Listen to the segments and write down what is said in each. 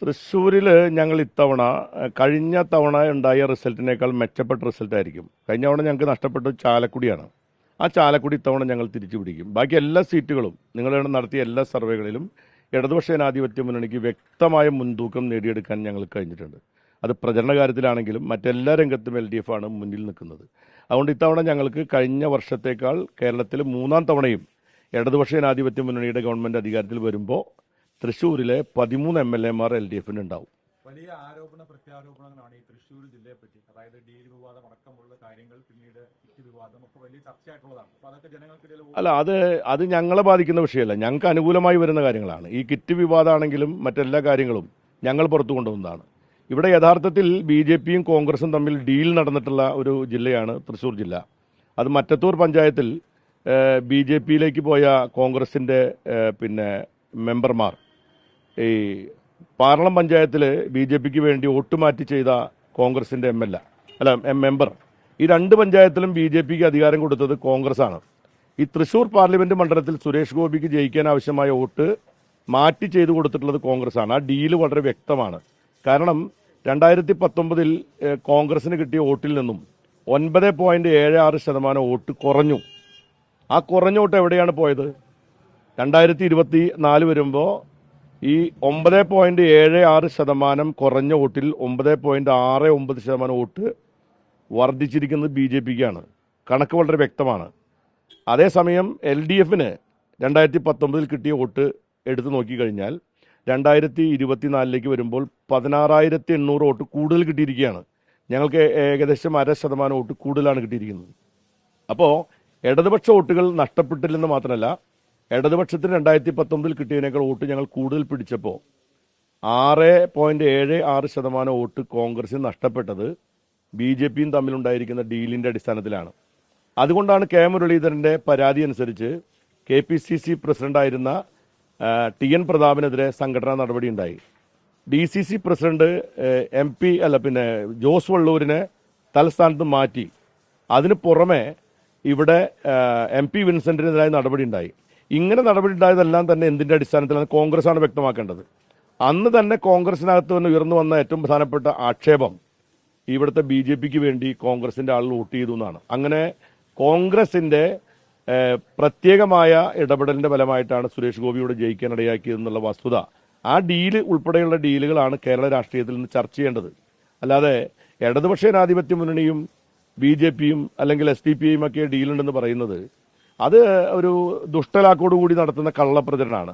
തൃശ്ശൂരിൽ ഞങ്ങൾ ഇത്തവണ കഴിഞ്ഞ തവണ ഉണ്ടായ റിസൾട്ടിനേക്കാൾ മെച്ചപ്പെട്ട റിസൾട്ടായിരിക്കും. കഴിഞ്ഞ തവണ ഞങ്ങൾക്ക് നഷ്ടപ്പെട്ടത് ചാലക്കുടിയാണ്. ആ ചാലക്കുടി ഇത്തവണ ഞങ്ങൾ തിരിച്ചു പിടിക്കും. ബാക്കി എല്ലാ സീറ്റുകളും നിങ്ങളിവിടെ നടത്തിയ എല്ലാ സർവേകളിലും ഇടതുപക്ഷ ജനാധിപത്യ മുന്നണിക്ക് വ്യക്തമായ മുൻതൂക്കം നേടിയെടുക്കാൻ ഞങ്ങൾക്ക് കഴിഞ്ഞിട്ടുണ്ട്. അത് പ്രചരണ കാര്യത്തിലാണെങ്കിലും മറ്റെല്ലാ രംഗത്തും LDF ആണ് മുന്നിൽ നിൽക്കുന്നത്. അതുകൊണ്ട് ഇത്തവണ ഞങ്ങൾക്ക് കഴിഞ്ഞ വർഷത്തേക്കാൾ കേരളത്തിൽ മൂന്നാം തവണയും ഇടതുപക്ഷ ജനാധിപത്യ മുന്നണിയുടെ ഗവൺമെൻറ് അധികാരത്തിൽ വരുമ്പോൾ തൃശ്ശൂരിലെ 13 MLA-മാർ LDF-ന് ഉണ്ടാവും. വലിയ ആരോപണ പ്രത്യാരോപണങ്ങളാണ് ഈ തൃശ്ശൂർ ജില്ലയെ പറ്റി. അതായത് ഡീൽ വിവാദം അടക്കമുള്ള കാര്യങ്ങൾ, പിന്നീട് വിവാദം ഒക്കെ വലിയ ചർച്ചയായിട്ടുള്ളതാണ്. അപ്പോൾ അതൊക്കെ ജനങ്ങൾക്കിടയിൽ അത് ഞങ്ങളെ ബാധിക്കുന്ന വിഷയമല്ല, ഞങ്ങൾക്ക് അനുകൂലമായി വരുന്ന കാര്യങ്ങളാണ്. ഈ കിറ്റ് വിവാദമാണെങ്കിലും മറ്റെല്ലാ കാര്യങ്ങളും ഞങ്ങൾ പുറത്തു കൊണ്ടുവന്നതാണ്. ഇവിടെ യഥാർത്ഥത്തിൽ BJP-യും കോൺഗ്രസും തമ്മിൽ ഡീൽ നടന്നിട്ടുള്ള ഒരു ജില്ലയാണ് തൃശ്ശൂർ ജില്ല. അത് മറ്റത്തൂർ പഞ്ചായത്തിൽ BJP-യിലേക്ക് പോയ കോൺഗ്രസിൻ്റെ മെമ്പർമാർ ഈ പാർലം പഞ്ചായത്തിൽ BJP-ക്ക് വേണ്ടി വോട്ട് മാറ്റി ചെയ്ത കോൺഗ്രസിൻ്റെ മെമ്പർ, ഈ രണ്ട് പഞ്ചായത്തിലും BJP-ക്ക് അധികാരം കൊടുത്തത് കോൺഗ്രസ്സാണ്. ഈ തൃശ്ശൂർ പാർലമെൻറ്റ് മണ്ഡലത്തിൽ സുരേഷ് ഗോപിക്ക് ജയിക്കാൻ ആവശ്യമായ വോട്ട് മാറ്റി ചെയ്തു കൊടുത്തിട്ടുള്ളത് കോൺഗ്രസ്സാണ്. ആ ഡീല് വളരെ വ്യക്തമാണ്. കാരണം 2019 കോൺഗ്രസിന് കിട്ടിയ വോട്ടിൽ നിന്നും 9.76% വോട്ട് കുറഞ്ഞു. ആ കുറഞ്ഞ വോട്ട് എവിടെയാണ് പോയത്? 2024 വരുമ്പോൾ ഈ 9.76% കുറഞ്ഞ വോട്ടിൽ 9.69% വോട്ട് വർദ്ധിച്ചിരിക്കുന്നത് BJP-ക്കാണ്. കണക്ക് വളരെ വ്യക്തമാണ്. അതേസമയം LDF-ന് 2019 കിട്ടിയ വോട്ട് എടുത്തു നോക്കിക്കഴിഞ്ഞാൽ 2024 വരുമ്പോൾ 16,800 വോട്ട് കൂടുതൽ കിട്ടിയിരിക്കുകയാണ്. ഞങ്ങൾക്ക് ഏകദേശം 0.5% വോട്ട് കൂടുതലാണ് കിട്ടിയിരിക്കുന്നത്. അപ്പോൾ ഇടതുപക്ഷ വോട്ടുകൾ നഷ്ടപ്പെട്ടില്ലെന്ന് മാത്രമല്ല, ഇടതുപക്ഷത്തിന് 2019 കിട്ടിയതിനേക്കാൾ വോട്ട് ഞങ്ങൾ കൂടുതൽ പിടിച്ചപ്പോൾ 6.76% വോട്ട് കോൺഗ്രസിന് നഷ്ടപ്പെട്ടത് BJP-യും തമ്മിലുണ്ടായിരിക്കുന്ന ഡീലിൻ്റെ അടിസ്ഥാനത്തിലാണ്. അതുകൊണ്ടാണ് K. മുരളീധരൻ്റെ പരാതി അനുസരിച്ച് KPCC പ്രസിഡന്റായിരുന്ന TN പ്രതാപനെതിരെ സംഘടനാ നടപടി ഉണ്ടായി. DCC പ്രസിഡന്റ് ജോസ് വള്ളൂരിനെ തലസ്ഥാനത്ത് മാറ്റി. അതിന് പുറമെ ഇവിടെ MP വിൻസെന്റിനെതിരായ നടപടി ഉണ്ടായി. ഇങ്ങനെ നടപടി ഉണ്ടായതെല്ലാം തന്നെ എന്തിൻ്റെ അടിസ്ഥാനത്തിലാണ്? കോൺഗ്രസ്സാണ് വ്യക്തമാക്കേണ്ടത്. അന്ന് തന്നെ കോൺഗ്രസിനകത്ത് തന്നെ ഉയർന്നു വന്ന ഏറ്റവും പ്രധാനപ്പെട്ട ആക്ഷേപം ഇവിടുത്തെ BJP-ക്ക് വേണ്ടി കോൺഗ്രസിൻ്റെ ആളുകൾ വോട്ട് ചെയ്തു എന്നാണ്. അങ്ങനെ കോൺഗ്രസിൻ്റെ പ്രത്യേകമായ ഇടപെടലിൻ്റെ ഫലമായിട്ടാണ് സുരേഷ് ഗോപിയോട് ജയിക്കാനിടയാക്കിയതെന്നുള്ള വസ്തുത. ആ ഡീല് ഉൾപ്പെടെയുള്ള ഡീലുകളാണ് കേരള രാഷ്ട്രീയത്തിൽ നിന്ന് ചർച്ച ചെയ്യേണ്ടത്. അല്ലാതെ ഇടതുപക്ഷ ജനാധിപത്യ മുന്നണിയും BJP-യും അല്ലെങ്കിൽ SDP-യും ഒക്കെ ഡീലുണ്ടെന്ന് പറയുന്നത് അത് ഒരു ദുഷ്ടലാക്കോടുകൂടി നടത്തുന്ന കള്ളപ്രചരണമാണ്.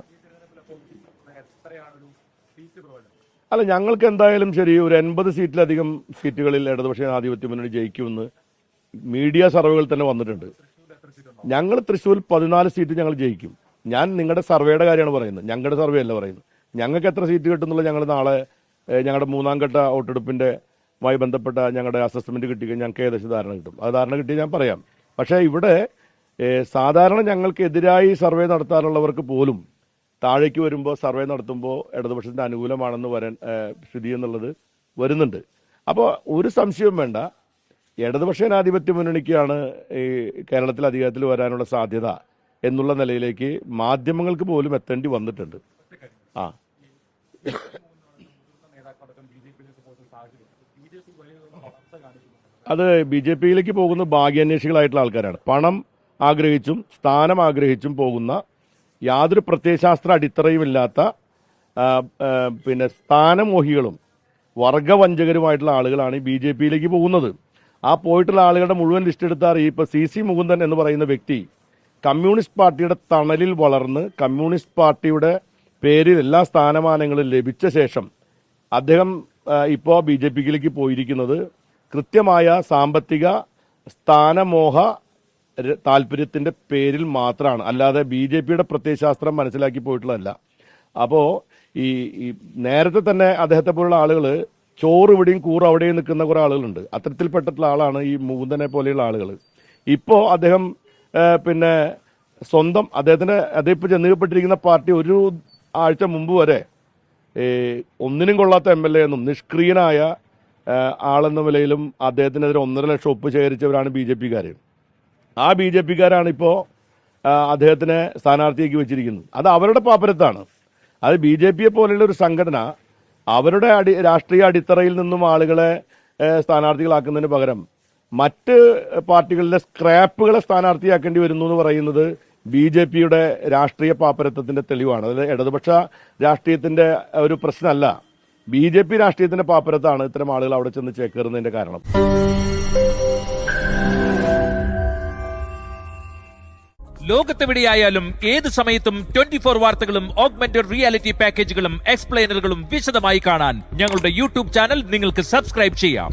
അല്ല, ഞങ്ങൾക്ക് എന്തായാലും ശരി ഒരു 80 സീറ്റിലധികം സീറ്റുകളിൽ ഇടതുപക്ഷ ജനാധിപത്യ മുന്നണി ജയിക്കുമെന്ന് മീഡിയ സർവേകൾ തന്നെ വന്നിട്ടുണ്ട്. ഞങ്ങൾ തൃശ്ശൂർ 14 സീറ്റ് ഞങ്ങൾ ജയിക്കും. ഞാൻ നിങ്ങളുടെ സർവേയുടെ കാര്യമാണ് പറയുന്നത്, ഞങ്ങളുടെ സർവേ അല്ല പറയുന്നത്. ഞങ്ങൾക്ക് എത്ര സീറ്റ് കിട്ടുന്നുള്ള ഞങ്ങൾ നാളെ ഞങ്ങളുടെ 3ാം ഘട്ട വോട്ടെടുപ്പിൻ്റെമായി ബന്ധപ്പെട്ട ഞങ്ങളുടെ അസസ്മെന്റ് കിട്ടിക്കഴിഞ്ഞാൽ ഞങ്ങൾക്ക് ഏകദേശം ധാരണ കിട്ടും. അത് ധാരണ കിട്ടി ഞാൻ പറയാം. പക്ഷേ ഇവിടെ സാധാരണ ഞങ്ങൾക്കെതിരായി സർവേ നടത്താറുള്ളവർക്ക് പോലും താഴേക്ക് വരുമ്പോൾ സർവേ നടത്തുമ്പോൾ ഇടതുപക്ഷത്തിൻ്റെ അനുകൂലമാണെന്ന് സ്ഥിതി എന്നുള്ളത് വരുന്നുണ്ട്. അപ്പോൾ ഒരു സംശയവും വേണ്ട, ഇടതുപക്ഷ ജനാധിപത്യ മുന്നണിക്കാണ് ഈ കേരളത്തിൽ അധികാരത്തിൽ വരാനുള്ള സാധ്യത എന്നുള്ള നിലയിലേക്ക് മാധ്യമങ്ങൾക്ക് പോലും എത്തേണ്ടി വന്നിട്ടുണ്ട്. അത് BJP-യിലേക്ക് പോകുന്ന ഭാഗ്യാന്വേഷികളായിട്ടുള്ള ആൾക്കാരാണ്. പണം ആഗ്രഹിച്ചും സ്ഥാനം ആഗ്രഹിച്ചും പോകുന്ന, യാതൊരു പ്രത്യയശാസ്ത്ര അടിത്തറയുമില്ലാത്ത സ്ഥാനമോഹികളും വർഗവഞ്ചകരുമായിട്ടുള്ള ആളുകളാണ് ഈ BJP-യിലേക്ക് പോകുന്നത്. ആ പോയിട്ടുള്ള ആളുകളുടെ മുഴുവൻ ലിസ്റ്റ് എടുത്താൽ ഇപ്പോൾ CC മുകുന്ദൻ എന്ന് പറയുന്ന വ്യക്തി കമ്മ്യൂണിസ്റ്റ് പാർട്ടിയുടെ തണലിൽ വളർന്ന് കമ്മ്യൂണിസ്റ്റ് പാർട്ടിയുടെ പേരിൽ എല്ലാ സ്ഥാനമാനങ്ങളും ലഭിച്ച ശേഷം അദ്ദേഹം ഇപ്പോൾ BJP-യിലേക്ക് പോയിരിക്കുന്നത് കൃത്യമായ സാമ്പത്തിക സ്ഥാനമോഹ താല്പര്യത്തിൻ്റെ പേരിൽ മാത്രമാണ്, അല്ലാതെ BJP-യുടെ പ്രത്യയശാസ്ത്രം മനസ്സിലാക്കി പോയിട്ടുള്ളതല്ല. അപ്പോൾ ഈ നേരത്തെ തന്നെ അദ്ദേഹത്തെ പോലുള്ള ആളുകൾ ചോറ് ഇവിടെയും കൂറ് അവിടെയും നിൽക്കുന്ന കുറേ ആളുകളുണ്ട്. അത്തരത്തിൽപ്പെട്ടിട്ടുള്ള ആളാണ് ഈ മുകുന്ദനെ പോലെയുള്ള ആളുകൾ. ഇപ്പോൾ അദ്ദേഹം സ്വന്തം അദ്ദേഹം ചെന്നുകപ്പെട്ടിരിക്കുന്ന പാർട്ടി ഒരു ആഴ്ച മുമ്പ് വരെ ഒന്നിനും കൊള്ളാത്ത MLA എന്നും നിഷ്ക്രിയനായ ആളെന്ന നിലയിലും അദ്ദേഹത്തിനെതിരെ 1.5 ലക്ഷം ഒപ്പ് ശേഖരിച്ചവരാണ് BJP-കാർ. ആ BJP-കാരാണ് ഇപ്പോൾ അദ്ദേഹത്തിനെ സ്ഥാനാർത്ഥിയാക്കി വെച്ചിരിക്കുന്നത്. അത് അവരുടെ പാപ്പരത്താണ്. അത് BJP-യെ പോലെയുള്ള ഒരു സംഘടന അവരുടെ രാഷ്ട്രീയ അടിത്തറയിൽ നിന്നും ആളുകളെ സ്ഥാനാർത്ഥികളാക്കുന്നതിന് പകരം മറ്റ് പാർട്ടികളിലെ സ്ക്രാപ്പുകളെ സ്ഥാനാർത്ഥിയാക്കേണ്ടി വരുന്നു എന്ന് പറയുന്നത് BJPയുടെ രാഷ്ട്രീയ പാപ്പരത്വത്തിന്റെ തെളിവാണ്. അതിൽ ഇടതുപക്ഷ രാഷ്ട്രീയത്തിന്റെ ഒരു പ്രശ്നമല്ല, BJP രാഷ്ട്രീയത്തിന്റെ പാപ്പരത്താണ് ഇത്തരം ആളുകൾ അവിടെ ചെന്ന് ചേക്കേറുന്നതിന്റെ കാരണം. ലോകത്തെവിടെയായാലും ഏത് സമയത്തും 24 വാർത്തകളും ഓഗ്മെന്റഡ് റിയാലിറ്റി പാക്കേജുകളും എക്സ്പ്ലെയിനറുകളും വിശദമായി കാണാൻ ഞങ്ങളുടെ യൂട്യൂബ് ചാനൽ നിങ്ങൾക്ക് സബ്സ്ക്രൈബ് ചെയ്യാം.